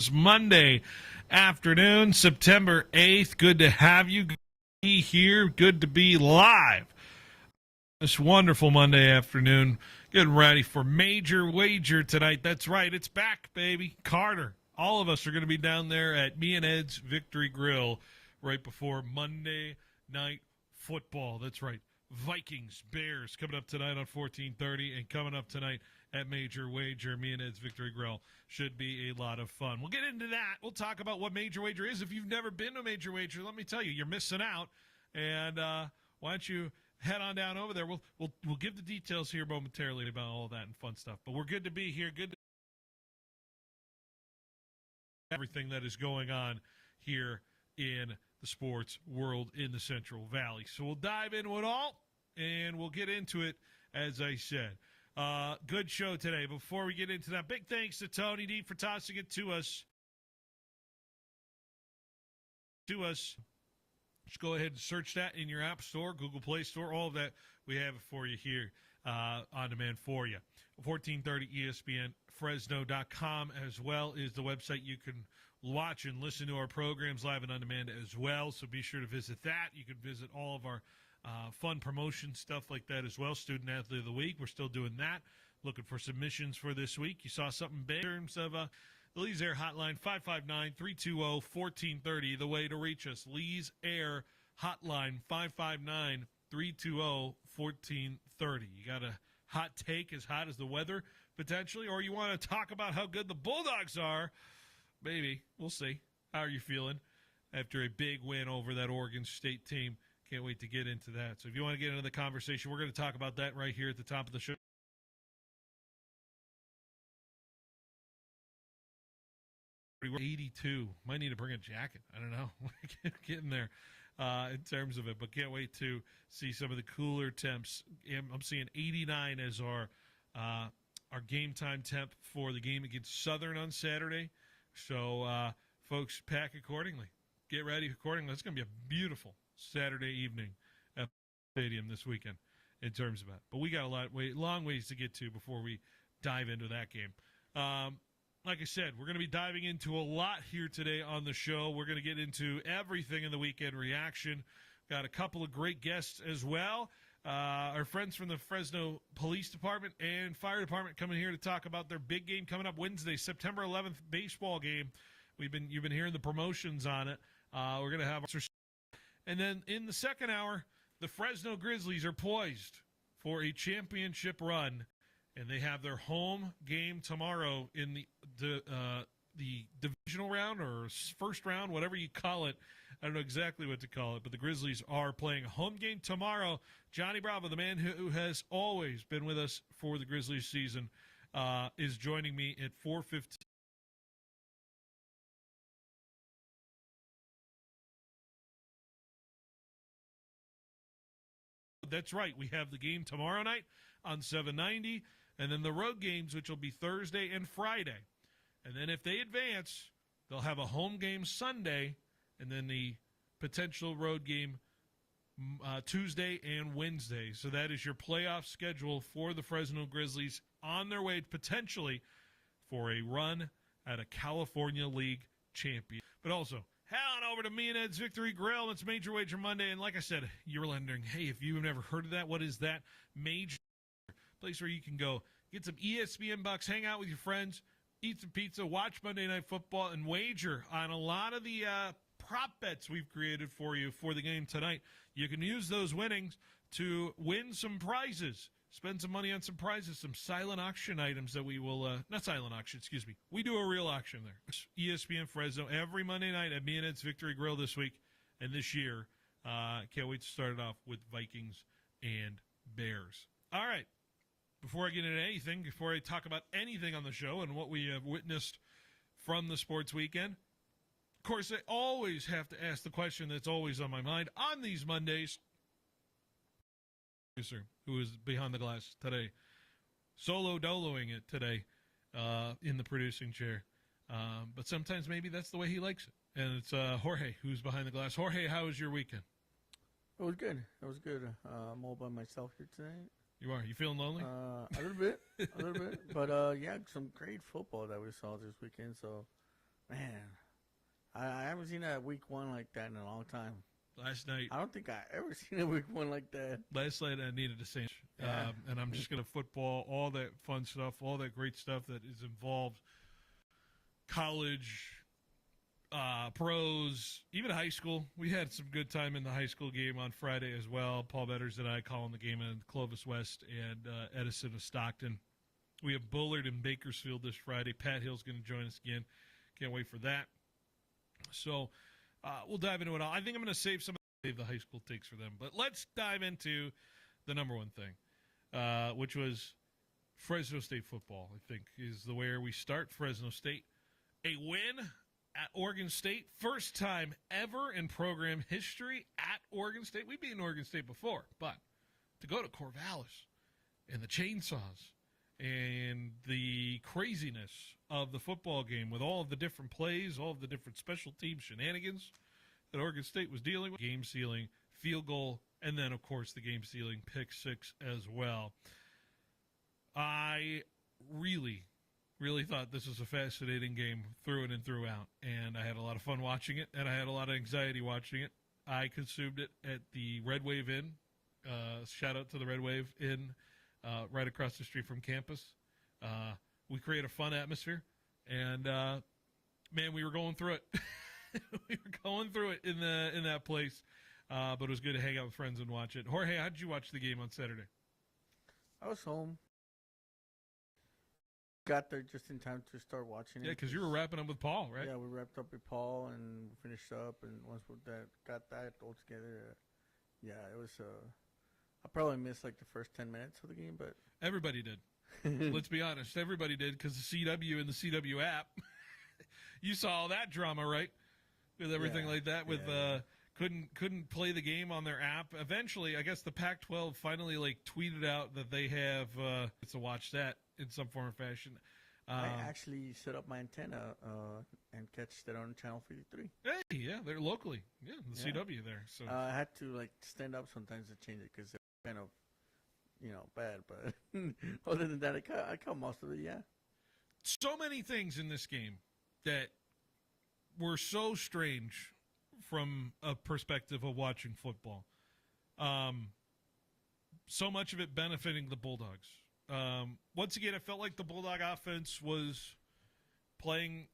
It's Monday afternoon, September 8th. Good to have you. Good to be here. Good to be live. This wonderful Monday afternoon. Getting ready for Major Wager tonight. That's right. It's back, baby. Carter. All of us are going to be down there at me and Ed's Victory Grill right before Monday Night Football. That's right. Vikings, Bears coming up tonight on 1430 and coming up tonight at Major Wager. Me and Ed's Victory Grill should be a lot of fun. We'll get into that. We'll talk about what Major Wager is. If you've never been to Major Wager, let me tell you, you're missing out. And why don't you head on down over there? We'll give the details here momentarily about all that and fun stuff. But we're good to be here. Good to everything that is going on here in the sports world in the Central Valley. So we'll dive into it all, and we'll get into it, as I said. Good show today. Before we get into that, big thanks to Tony D for tossing it to us. Just go ahead and search that in your App Store, Google Play Store, all of that. We have it for you here on demand for you. 1430 ESPN Fresno.com as well is the website you can watch and listen to our programs live and on demand as well. So be sure to visit that. You can visit all of our fun promotion stuff like that as well. Student Athlete of the Week, we're still doing that. Looking for submissions for this week. You saw something big in terms of the Lee's Air Hotline, 559-320-1430. The way to reach us, Lee's Air Hotline, 559-320-1430. You got a hot take as hot as the weather, potentially, or you want to talk about how good the Bulldogs are? Maybe. We'll see. How are you feeling after a big win over that Oregon State team? Can't wait to get into that. So if you want to get into the conversation, we're going to talk about that right here at the top of the show. 82. Might need to bring a jacket. I don't know. Getting there in terms of it, but can't wait to see some of the cooler temps. I'm seeing 89 as our game time temp for the game against Southern on Saturday. So, folks, pack accordingly. Get ready accordingly. It's going to be a beautiful Saturday evening at the stadium this weekend in terms of that. But we got a long ways to get to before we dive into that game. Like I said, we're going to be diving into a lot here today on the show. We're going to get into everything in the weekend reaction. Got a couple of great guests as well. Our friends from the Fresno Police Department and Fire Department coming here to talk about their big game coming up Wednesday, September 11th baseball game. You've been hearing the promotions on it. We're going to have, and then in the second hour, the Fresno Grizzlies are poised for a championship run, and they have their home game tomorrow in the divisional round or first round, whatever you call it. I don't know exactly what to call it, but the Grizzlies are playing a home game tomorrow. Johnny Bravo, the man who has always been with us for the Grizzlies season, is joining me at 4:15. That's right. We have the game tomorrow night on 790, and then the road games, which will be Thursday and Friday. And then if they advance, they'll have a home game Sunday, and then the potential road game Tuesday and Wednesday. So that is your playoff schedule for the Fresno Grizzlies on their way potentially for a run at a California League champion. But also, head on over to me and Ed's Victory Grill. It's Major Wager Monday. And like I said, you were wondering, hey, if you've never heard of that, what is that? Major place where you can go get some ESPN bucks, hang out with your friends, eat some pizza, watch Monday Night Football, and wager on a lot of the prop bets we've created for you for the game tonight. You can use those winnings to win some prizes, spend some money on some prizes, some silent auction items that we will, not silent auction, excuse me. We do a real auction there. ESPN Fresno every Monday night at me and Ed's Victory Grill this week and this year. Can't wait to start it off with Vikings and Bears. All right. Before I get into anything, before I talk about anything on the show and what we have witnessed from the sports weekend, of course, I always have to ask the question that's always on my mind on these Mondays. Producer, who is behind the glass today, solo doloing it today in the producing chair. But sometimes maybe that's the way he likes it. And it's Jorge who's behind the glass. Jorge, how was your weekend? It was good. I'm all by myself here tonight. You are? You feeling lonely? A little bit. But, yeah, some great football that we saw this weekend. So Man, I haven't seen a week one like that in a long time. Last night I don't think I ever seen a week one like that. I needed to say, Yeah. and I'm just going to football all that fun stuff, all that great stuff that is involved, college, pros, even high school. We had some good time in the high school game on Friday as well. Paul Betters and I calling the game in Clovis West and Edison of Stockton. We have Bullard and Bakersfield this Friday. Pat Hill's going to join us again. Can't wait for that. So we'll dive into it all. I think I'm going to save the high school takes for them. But let's dive into the number one thing, which was Fresno State football, I think, is the where we start. Fresno State, a win at Oregon State. First time ever in program history at Oregon State. We've been in Oregon State before, but to go to Corvallis and the chainsaws and the craziness of the football game with all of the different plays, all of the different special team shenanigans that Oregon State was dealing with, game-sealing, field goal, and then, of course, the game-sealing pick six as well. I really thought this was a fascinating game through it and throughout, and I had a lot of fun watching it, and I had a lot of anxiety watching it. I consumed it at the Red Wave Inn. Shout out to the Red Wave Inn right across the street from campus. We create a fun atmosphere, and man, we were going through it. We were going through it in that place, but it was good to hang out with friends and watch it. Jorge, how did you watch the game on Saturday? I was home. Got there just in time to start watching it. Yeah, because you were wrapping up with Paul, right? Yeah, we wrapped up with Paul and finished up, and once we got that all together, yeah, it was. I probably missed like the first 10 minutes of the game, but everybody did. Let's be honest, everybody did, because the CW and the CW app, you saw all that drama, right? With everything like that, with couldn't play the game on their app. Eventually, I guess the Pac-12 finally tweeted out that they have to watch that in some form or fashion. I actually set up my antenna and catch that on channel 53. Hey, yeah, they're locally, the CW there. So I had to stand up sometimes to change it because it's kind of bad. But other than that, I caught most of it. Yeah. So many things in this game that were so strange from a perspective of watching football. So much of it benefiting the Bulldogs. Once again, it felt like the Bulldog offense was playing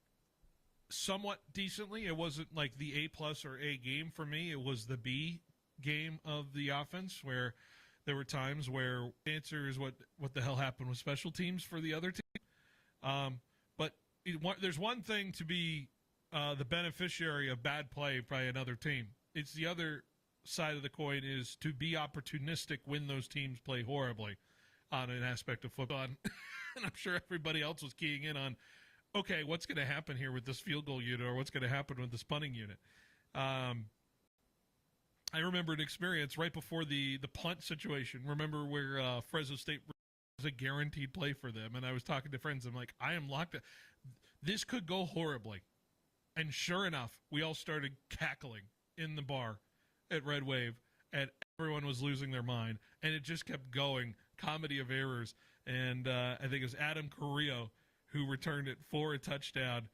somewhat decently. It wasn't like the A+ or A game for me. It was the B game of the offense, where there were times where the answer is what the hell happened with special teams for the other team. But there's one thing to be the beneficiary of bad play by another team. It's the other side of the coin is to be opportunistic when those teams play horribly on an aspect of football. And I'm sure everybody else was keying in on, okay, what's going to happen here with this field goal unit, or what's going to happen with this punting unit? I remember an experience right before the punt situation. Remember where Fresno State was a guaranteed play for them, and I was talking to friends. I'm like, I am locked up. This could go horribly. And sure enough, we all started cackling in the bar at Red Wave, and everyone was losing their mind, and it just kept going. Comedy of errors. And I think it was Adam Carrillo who returned it for a touchdown.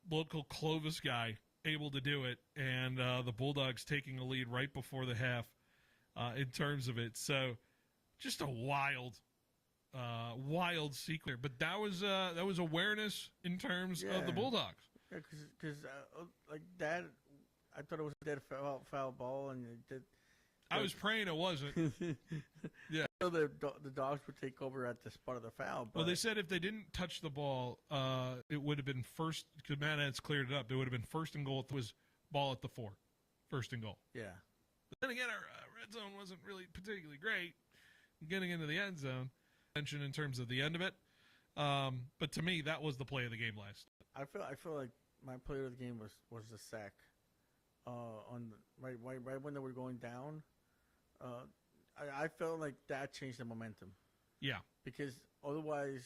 Local Clovis guy able to do it, and the Bulldogs taking a lead right before the half in terms of it. So just a wild sequence. But that was awareness in terms of the Bulldogs. Yeah, because like that, I thought it was a dead foul ball, and it did. I was praying it wasn't. Yeah. So the dogs would take over at the spot of the foul. But well, they said if they didn't touch the ball, it would have been first, because Matt Eds cleared it up. It would have been first and goal. It was ball at the 4. First and goal. Yeah. But then again, our red zone wasn't really particularly great getting into the end zone. Mention in terms of the end of it. But to me, that was the play of the game last. I feel like my play of the game was the sack. Right when they were going down. I felt like that changed the momentum. Yeah. Because otherwise,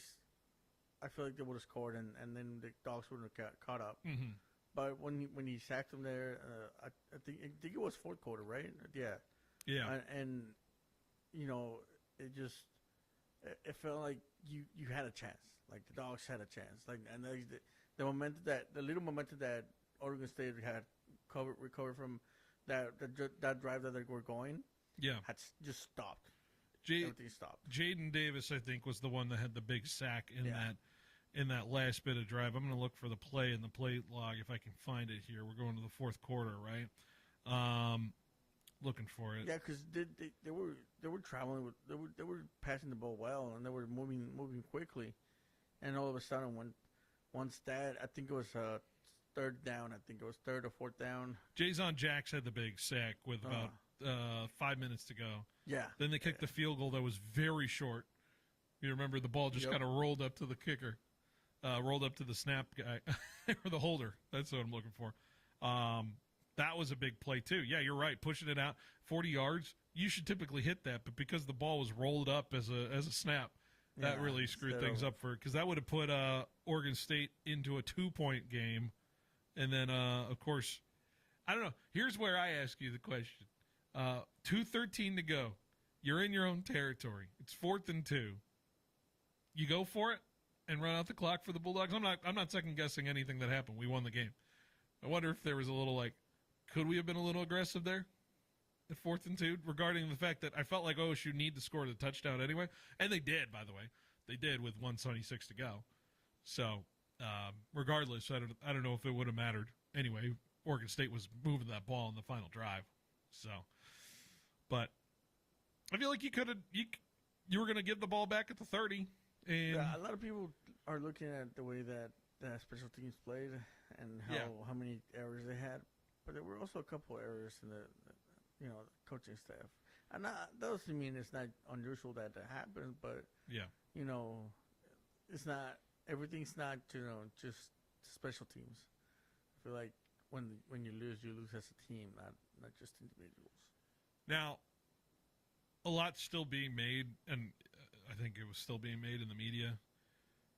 I feel like they would have scored, and then the Dogs would have caught up. Mm-hmm. But when he sacked them there, I think it was fourth quarter, right? Yeah. Yeah. And it felt like you had a chance. Like the Dogs had a chance. Like, and the little momentum that Oregon State had recovered from that drive that they were going, had just stopped. Everything stopped. Jaden Davis, I think, was the one that had the big sack in that last bit of drive. I'm going to look for the play in the play log if I can find it here. We're going to the fourth quarter, right? Looking for it. Yeah, because they were traveling they were passing the ball well, and they were moving quickly, and all of a sudden once that, I think it was third down. I think it was third or fourth down. Jason Jacks had the big sack with about 5 minutes to go. Yeah. Then they kicked the field goal that was very short. You remember the ball just kind of rolled up to the kicker, rolled up to the snap guy or the holder. That's what I'm looking for. That was a big play too. Yeah, you're right. Pushing it out 40 yards, you should typically hit that, but because the ball was rolled up as a snap, that really screwed things up because that would have put Oregon State into a 2-point game, and then of course, I don't know. Here's where I ask you the question: 2:13 to go. You're in your own territory. It's 4th and 2. You go for it and run out the clock for the Bulldogs. I'm not second guessing anything that happened. We won the game. I wonder if there was a little could we have been a little aggressive there at 4th and 2 regarding the fact that I felt like OSU need to score the touchdown anyway, and they did. By the way, they did with 1:26 to go. So regardless, I don't know if it would have mattered anyway. Oregon State was moving that ball in the final drive. So, but I feel like you were going to give the ball back at the 30. And a lot of people are looking at the way that special teams played and how many errors they had, but there were also a couple errors in the coaching staff. And that doesn't mean it's not unusual that happens, but it's not, everything's not just special teams. I feel like when you lose as a team, not just individuals. Now, a lot's still being made, and I think it was still being made in the media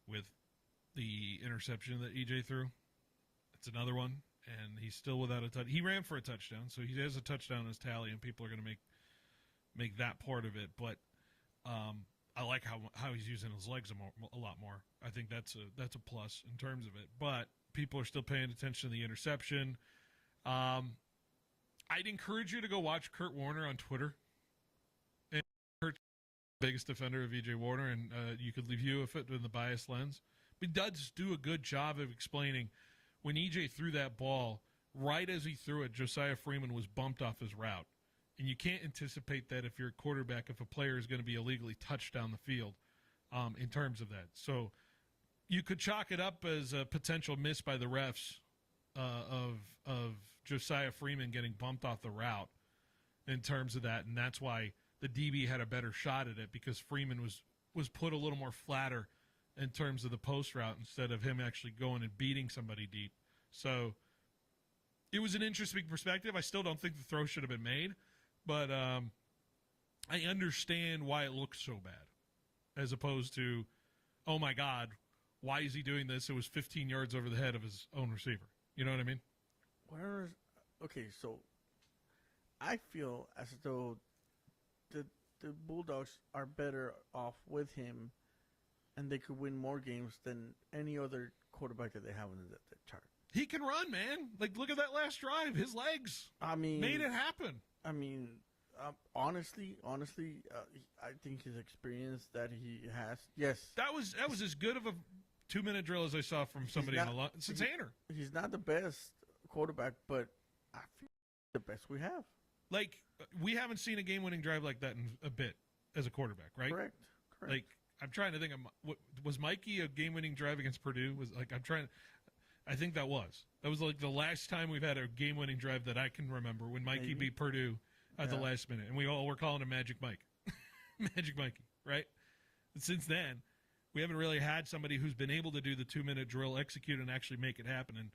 with the interception that EJ threw. It's another one, and he's still without a touch. He ran for a touchdown, so he has a touchdown in his tally, and people are going to make that part of it. But I like how he's using his legs a lot more. I think that's a plus in terms of it. But people are still paying attention to the interception. I'd encourage you to go watch Kurt Warner on Twitter. And Kurt's the biggest defender of E.J. Warner, and you could view it in the biased lens. But he does do a good job of explaining when E.J. threw that ball, right as he threw it, Josiah Freeman was bumped off his route. And you can't anticipate that if you're a quarterback, if a player is going to be illegally touched down the field in terms of that. So you could chalk it up as a potential miss by the refs of Josiah Freeman getting bumped off the route in terms of that, and that's why the DB had a better shot at it, because Freeman was put a little more flatter in terms of the post route instead of him actually going and beating somebody deep. So it was an interesting perspective. I still don't think the throw should have been made, but I understand why it looks so bad, as opposed to, oh my God, why is he doing this? It was 15 yards over the head of his own receiver. You know what I mean? Okay, so I feel as though the Bulldogs are better off with him, and they could win more games than any other quarterback that they have in the chart. He can run, man. Look at that last drive. His legs made it happen. I mean, honestly, I think his experience that he has, yes. That was as good of a 2-minute drill as I saw from somebody since Hainer. He's not the best quarterback, but I feel the best we have. We haven't seen a game-winning drive like that in a bit as a quarterback, right? Correct. I'm trying to think of was Mikey a game-winning drive against Purdue? I think that was the last time we've had a game-winning drive that I can remember, when Mikey beat Purdue at the last minute, and we all were calling him Magic Mike, Magic Mikey, right? And since then, we haven't really had somebody who's been able to do the 2-minute drill, execute, and actually make it happen. And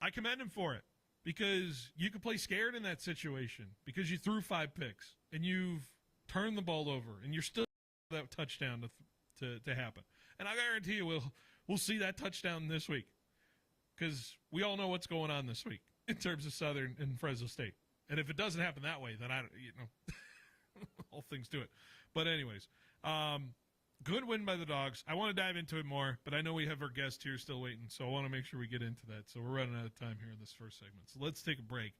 I commend him for it, because you could play scared in that situation because you threw 5 picks and you've turned the ball over and you're still that touchdown to happen. And I guarantee you we'll see that touchdown this week, because we all know what's going on this week in terms of Southern and Fresno State. And if it doesn't happen that way, then all things do it. But anyways, Good win by the Dogs. I want to dive into it more, but I know we have our guest here still waiting, so I want to make sure we get into that. So we're running out of time here in this first segment. So let's take a break.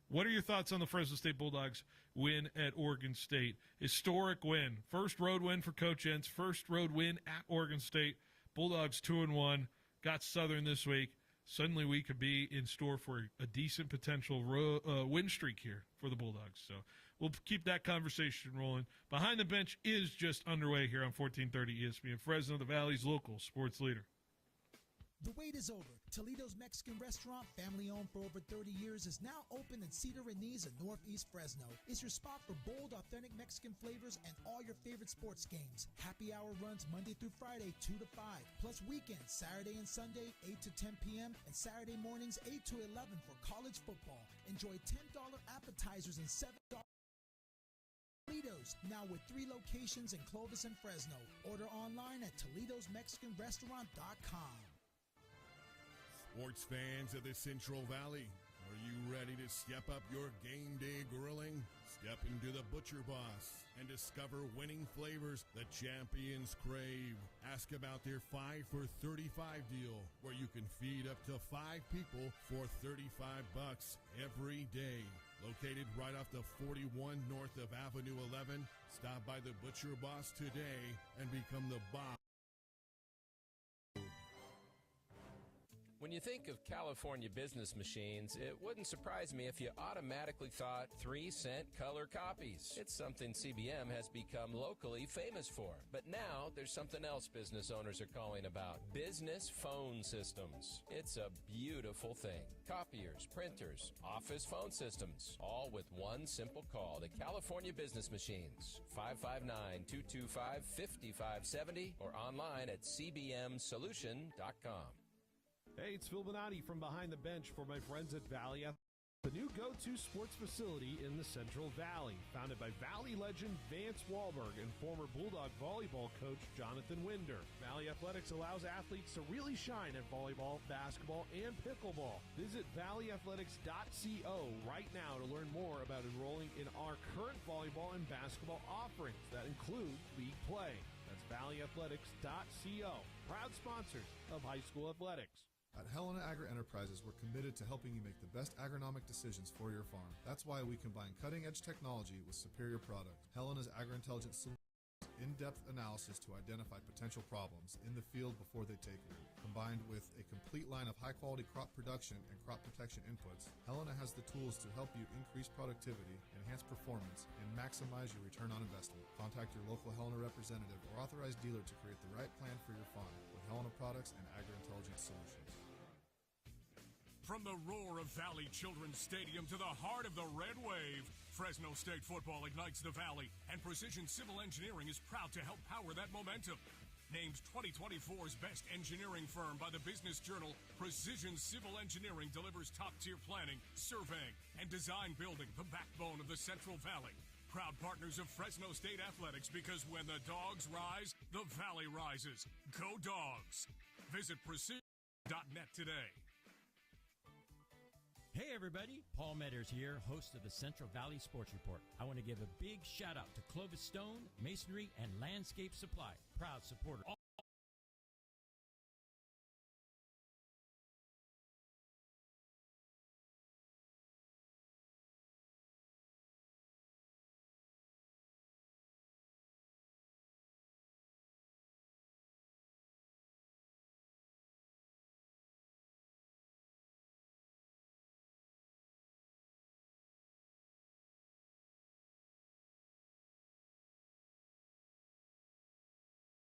What are your thoughts on the Fresno State Bulldogs win at Oregon State? Historic win. First road win for Coach Entz. First road win at Oregon State. Bulldogs 2-1. Got Southern this week. Suddenly we could be in store for a decent potential win streak here for the Bulldogs. So we'll keep that conversation rolling. Behind the Bench is just underway here on 1430 ESPN Fresno, the Valley's local sports leader. The wait is over. Toledo's Mexican restaurant, family-owned for over 30 years, is now open in Cedar Rainiz in Northeast Fresno. It's your spot for bold, authentic Mexican flavors and all your favorite sports games. Happy hour runs Monday through Friday, 2 to 5, plus weekends, Saturday and Sunday, 8 to 10 p.m., and Saturday mornings, 8 to 11 for college football. Enjoy $10 appetizers and $7 Toledo's, now with 3 locations in Clovis and Fresno. Order online at Toledo'sMexicanRestaurant.com. Sports fans of the Central Valley, are you ready to step up your game day grilling? Step into the Butcher Boss and discover winning flavors the champions crave. Ask about their 5 for $35 deal, where you can feed up to 5 people for $35 every day. Located right off the 41 north of Avenue 11, stop by the Butcher Boss today and become the boss. When you think of California business machines, it wouldn't surprise me if you automatically thought 3-cent color copies. It's something CBM has become locally famous for. But now there's something else business owners are calling about: business phone systems. It's a beautiful thing. Copiers, printers, office phone systems, all with one simple call to California Business Machines. 559-225-5570 or online at cbmsolution.com. Hey, it's Phil Bonatti from Behind the Bench for my friends at Valley Athletics, the new go-to sports facility in the Central Valley. Founded by Valley legend Vance Wahlberg and former Bulldog volleyball coach Jonathan Winder. Valley Athletics allows athletes to really shine at volleyball, basketball, and pickleball. Visit valleyathletics.co right now to learn more about enrolling in our current volleyball and basketball offerings that include league play. That's valleyathletics.co. Proud sponsors of high school athletics. At Helena Agri-Enterprises, we're committed to helping you make the best agronomic decisions for your farm. That's why we combine cutting-edge technology with superior product. Helena's Agri-Intelligence Solutions in-depth analysis to identify potential problems in the field before they take root. Combined with a complete line of high-quality crop production and crop protection inputs, Helena has the tools to help you increase productivity, enhance performance, and maximize your return on investment. Contact your local Helena representative or authorized dealer to create the right plan for your farm with Helena Products and Agri-Intelligence Solutions. From the roar of Valley Children's Stadium to the heart of the Red Wave, Fresno State football ignites the Valley, and Precision Civil Engineering is proud to help power that momentum. Named 2024's best engineering firm by the Business Journal, Precision Civil Engineering delivers top-tier planning, surveying, and design building, the backbone of the Central Valley. Proud partners of Fresno State Athletics, because when the Dogs rise, the Valley rises. Go Dogs! Visit precision.net today. Hey everybody, Paul Metters here, host of the Central Valley Sports Report. I want to give a big shout out to Clovis Stone, Masonry, and Landscape Supply, proud supporter.